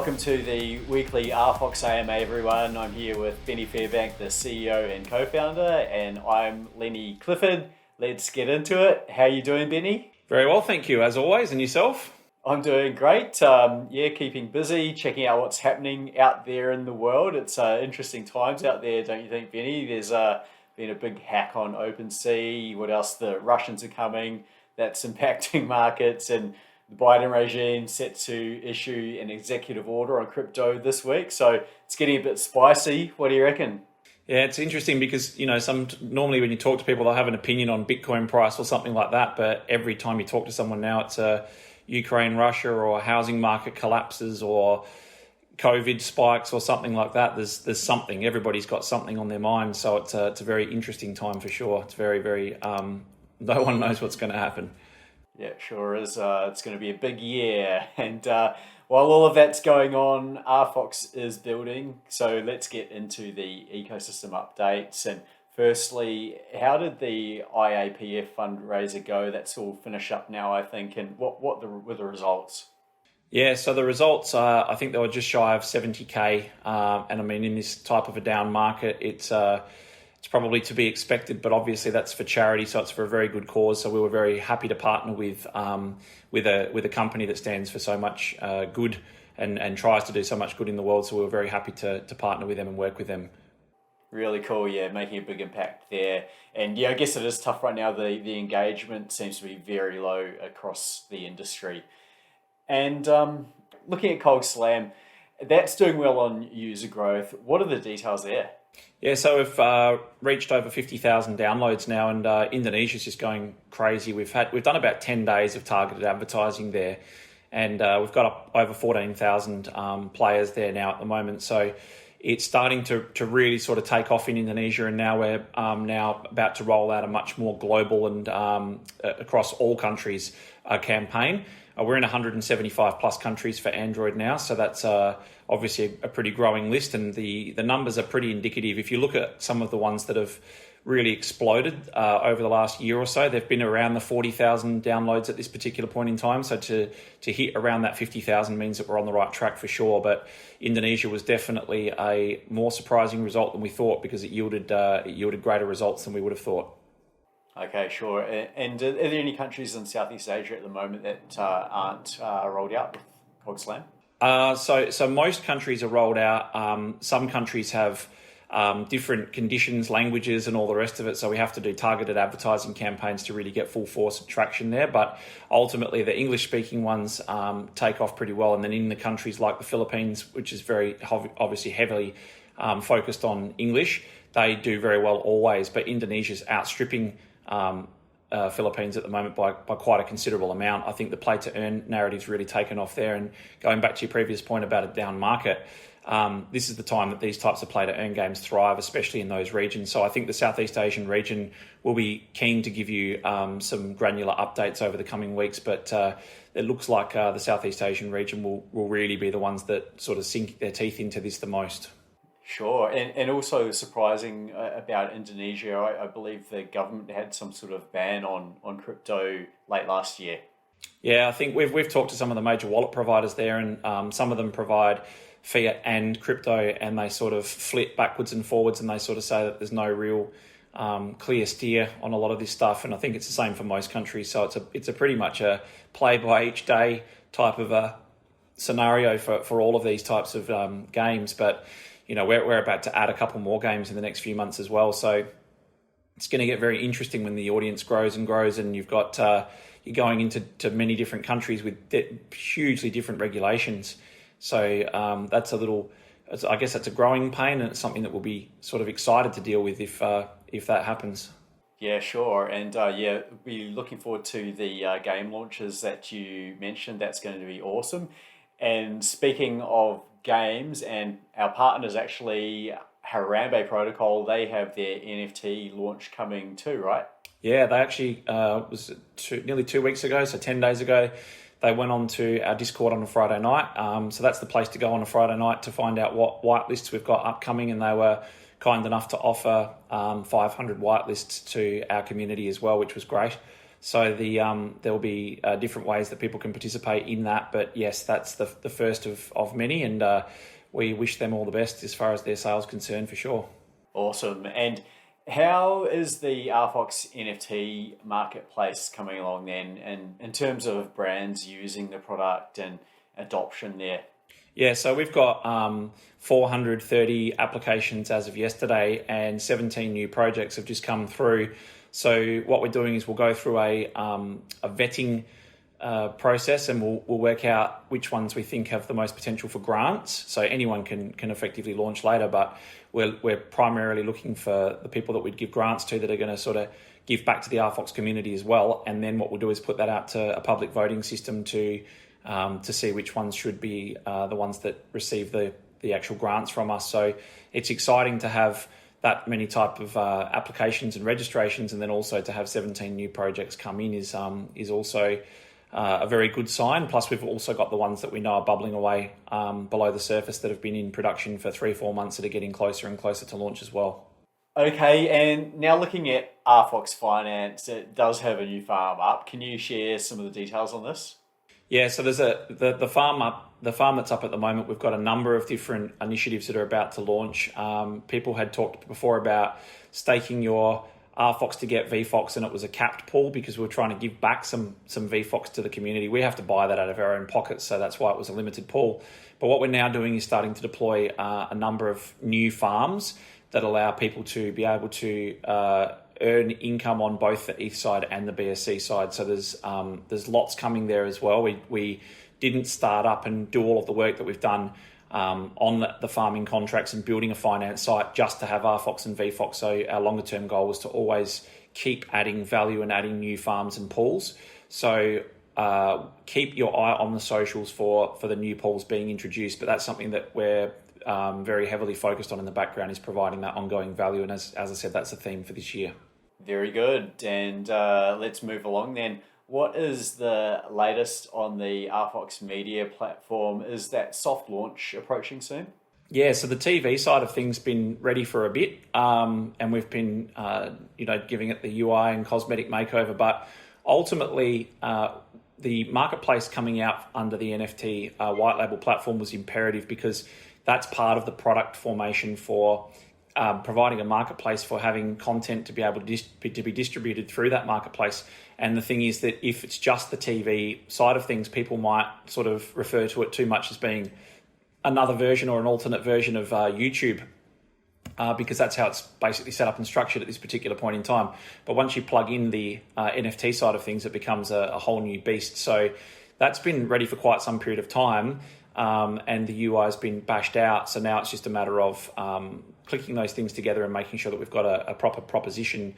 welcome to the weekly RFox AMA, everyone. I'm here with Benny Fairbank, the CEO and co-founder, and I'm Lenny Clifford. Let's get into it. How are you doing, Benny? Very well, thank you, as always. And yourself? I'm doing great. Keeping busy, checking out what's happening out there in the world. It's interesting times out there, don't you think, Benny? There's been a big hack on OpenSea. What else? The Russians are coming. That's impacting markets, and the Biden regime set to issue an executive order on crypto this week. So it's getting a bit spicy. What do you reckon? Yeah, it's interesting because, normally when you talk to people, they'll have an opinion on Bitcoin price or something like that. But every time you talk to someone now, it's Ukraine, Russia, or housing market collapses, or COVID spikes, or something like that. There's something. Everybody's got something on their mind. So it's a very interesting time for sure. It's very, very, no one knows what's going to happen. Yeah, it sure is. It's going to be a big year. And while all of that's going on, RFox is building. So let's get into the ecosystem updates. And firstly, how did the IAPF fundraiser go? That's all finished up now, I think. And what were the results? Yeah, so the results, I think they were just shy of 70K. And I mean, in this type of a down market, it's probably to be expected, but obviously that's for charity, so it's for a very good cause. So we were very happy to partner with a company that stands for so much good and tries to do so much good in the world. So we were very happy to partner with them and work with them. Really cool, yeah, making a big impact there. And yeah, I guess it is tough right now. The engagement seems to be very low across the industry. And looking at Cog Slam, that's doing well on user growth. What are the details there? Yeah, so we've reached over 50,000 downloads now, and Indonesia's just going crazy. We've done about 10 days of targeted advertising there, and we've got over 14,000 players there now at the moment. So it's starting to really sort of take off in Indonesia, and now we're now about to roll out a much more global and across all countries campaign. We're in 175 plus countries for Android now, so that's obviously a pretty growing list, and the numbers are pretty indicative. If you look at some of the ones that have really exploded over the last year or so, they've been around the 40,000 downloads at this particular point in time. So to hit around that 50,000 means that we're on the right track for sure. But Indonesia was definitely a more surprising result than we thought, because it yielded greater results than we would have thought. Okay, sure. And are there any countries in Southeast Asia at the moment that aren't rolled out with Cog Slam? So most countries are rolled out. Some countries have different conditions, languages, and all the rest of it. So we have to do targeted advertising campaigns to really get full force and traction there. But ultimately, the English-speaking ones take off pretty well. And then in the countries like the Philippines, which is very obviously heavily focused on English, they do very well always. But Indonesia's outstripping Philippines at the moment by quite a considerable amount. I think the play to earn narrative's really taken off there. And going back to your previous point about a down market, this is the time that these types of play to earn games thrive, especially in those regions. So I think the Southeast Asian region will be keen to give you some granular updates over the coming weeks, but it looks like the Southeast Asian region will really be the ones that sort of sink their teeth into this the most. Sure, and also surprising about Indonesia, I believe the government had some sort of ban on crypto late last year. Yeah, I think we've talked to some of the major wallet providers there, and some of them provide fiat and crypto, and they sort of flit backwards and forwards, and they sort of say that there's no real clear steer on a lot of this stuff. And I think it's the same for most countries. So it's a pretty much a play by each day type of a scenario for all of these types of games, but we're about to add a couple more games in the next few months as well. So it's going to get very interesting when the audience grows, and you've got you're going into many different countries with hugely different regulations. So that's I guess that's a growing pain, and it's something that we'll be sort of excited to deal with if that happens. Yeah, sure. And we're looking forward to the game launches that you mentioned. That's going to be awesome. And speaking of games, and our partners actually, Harambe Protocol, they have their NFT launch coming too, right? Yeah, they actually nearly 2 weeks ago, so 10 days ago, they went on to our Discord on a Friday night. So that's the place to go on a Friday night to find out what whitelists we've got upcoming, and they were kind enough to offer 500 whitelists to our community as well, which was great. So there will be different ways that people can participate in that. But yes, that's the first of many, and we wish them all the best as far as their sales concerned, for sure. Awesome. And how is the RFox NFT marketplace coming along then, and in terms of brands using the product and adoption there? Yeah, so we've got 430 applications as of yesterday, and 17 new projects have just come through. So what we're doing is we'll go through a vetting process, and we'll work out which ones we think have the most potential for grants. So anyone can effectively launch later, but we're primarily looking for the people that we'd give grants to that are going to sort of give back to the RFox community as well. And then what we'll do is put that out to a public voting system to see which ones should be the ones that receive the actual grants from us. So it's exciting to have that many type of applications and registrations, and then also to have 17 new projects come in is also a very good sign. Plus, we've also got the ones that we know are bubbling away below the surface that have been in production for 3-4 months that are getting closer and closer to launch as well. Okay, and now looking at RFox Finance, it does have a new farm up. Can you share some of the details on this? Yeah, so there's the farm that's up at the moment. We've got a number of different initiatives that are about to launch. People had talked before about staking your RFox to get VFox, and it was a capped pool because we were trying to give back some VFox to the community. We have to buy that out of our own pockets, so that's why it was a limited pool. But what we're now doing is starting to deploy a number of new farms that allow people to be able to earn income on both the ETH side and the BSC side. So there's lots coming there as well. We didn't start up and do all of the work that we've done on the farming contracts and building a finance site just to have RFox and VFox. So our longer term goal was to always keep adding value and adding new farms and pools. So keep your eye on the socials for the new pools being introduced. But that's something that we're very heavily focused on in the background, is providing that ongoing value. And as I said, that's a theme for this year. Very good. And let's move along then. What is the latest on the RFox Media platform? Is that soft launch approaching soon? Yeah, so the TV side of things been ready for a bit, and we've been, giving it the UI and cosmetic makeover. But ultimately, the marketplace coming out under the NFT white label platform was imperative, because that's part of the product formation for providing a marketplace for having content to be able to be distributed through that marketplace. And the thing is that if it's just the TV side of things, people might sort of refer to it too much as being another version or an alternate version of YouTube, because that's how it's basically set up and structured at this particular point in time. But once you plug in the NFT side of things, it becomes a whole new beast. So that's been ready for quite some period of time, and the UI has been bashed out. So now it's just a matter of clicking those things together and making sure that we've got a proper proposition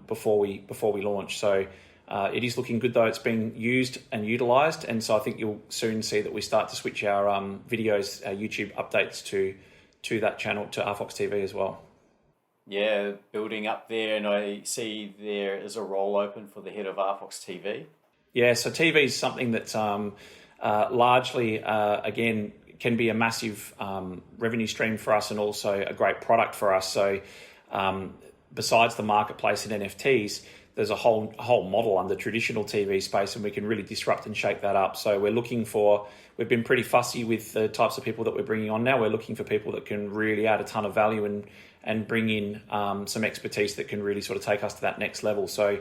before we launch. So it is looking good, though. It's being used and utilised, and so I think you'll soon see that we start to switch our videos, our YouTube updates to that channel, to RFox TV as well. Yeah, building up there, and I see there is a role open for the head of RFox TV. Yeah, so TV is something that's largely, again, can be a massive revenue stream for us, and also a great product for us. So besides the marketplace and NFTs, there's a whole model under traditional TV space, and we can really disrupt and shake that up. So we've been pretty fussy with the types of people that we're bringing on now. We're looking for people that can really add a ton of value and bring in some expertise that can really sort of take us to that next level. So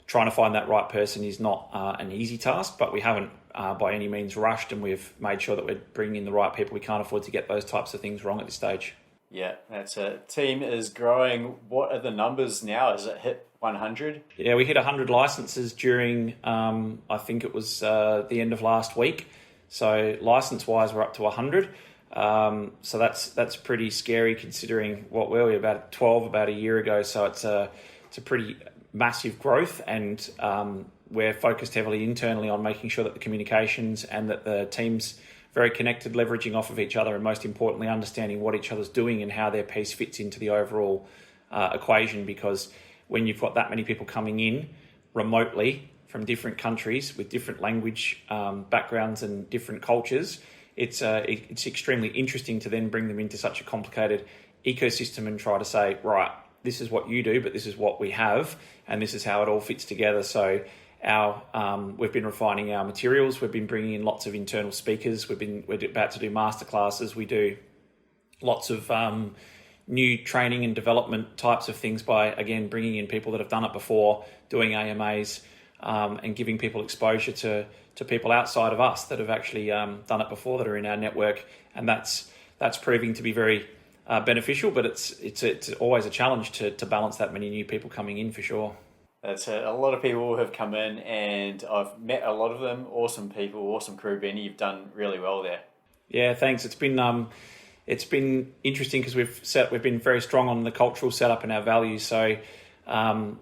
trying to find that right person is not an easy task, but we haven't by any means rushed, and we've made sure that we're bringing in the right people. We can't afford to get those types of things wrong at this stage. Yeah, that's it. Team is growing. What are the numbers now? Has it hit 100? Yeah, we hit 100 licenses during, I think it was the end of last week. So license-wise, we're up to 100. So that's pretty scary, considering what were we, about 12 about a year ago. So it's a pretty massive growth, and we're focused heavily internally on making sure that the communications and that the team's very connected, leveraging off of each other, and most importantly, understanding what each other's doing and how their piece fits into the overall equation. Because when you've got that many people coming in remotely from different countries with different language backgrounds and different cultures, it's extremely interesting to then bring them into such a complicated ecosystem and try to say, right, this is what you do, but this is what we have, and this is how it all fits together. So we've been refining our materials. We've been bringing in lots of internal speakers. We're about to do masterclasses. We do lots of new training and development types of things by, again, bringing in people that have done it before, doing AMAs, and giving people exposure to people outside of us that have actually done it before, that are in our network. And that's proving to be very beneficial, but it's always a challenge to balance that many new people coming in, for sure. That's a lot of people have come in, and I've met a lot of them. Awesome people, awesome crew, Benny. You've done really well there. Yeah, thanks. It's been interesting because we've been very strong on the cultural setup and our values. So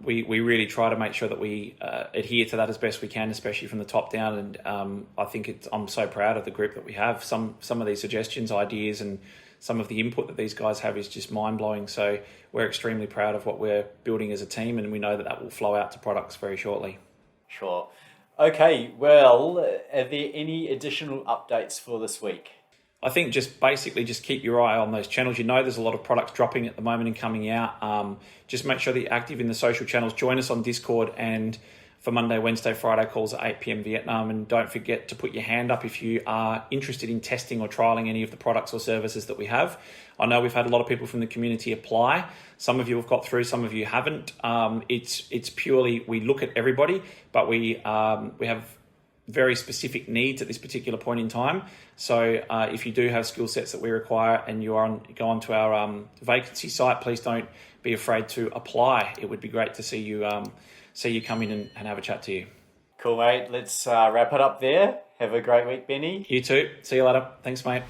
we really try to make sure that we adhere to that as best we can, especially from the top down. And I think I'm so proud of the group that we have. Some of these suggestions, ideas, and some of the input that these guys have is just mind-blowing. So we're extremely proud of what we're building as a team, and we know that will flow out to products very shortly. Sure. Okay, well, are there any additional updates for this week? I think just keep your eye on those channels. You know, there's a lot of products dropping at the moment and coming out. Just make sure that you're active in the social channels. Join us on Discord, and for Monday, Wednesday, Friday calls at 8 p.m. Vietnam. And don't forget to put your hand up if you are interested in testing or trialing any of the products or services that we have. I know we've had a lot of people from the community apply. Some of you have got through, some of you haven't. It's purely, we look at everybody, but we have very specific needs at this particular point in time. So if you do have skill sets that we require and go onto our vacancy site, please don't be afraid to apply. It would be great to see you come in and have a chat to you. Cool, mate. Let's wrap it up there. Have a great week, Benny. You too. See you later. Thanks, mate.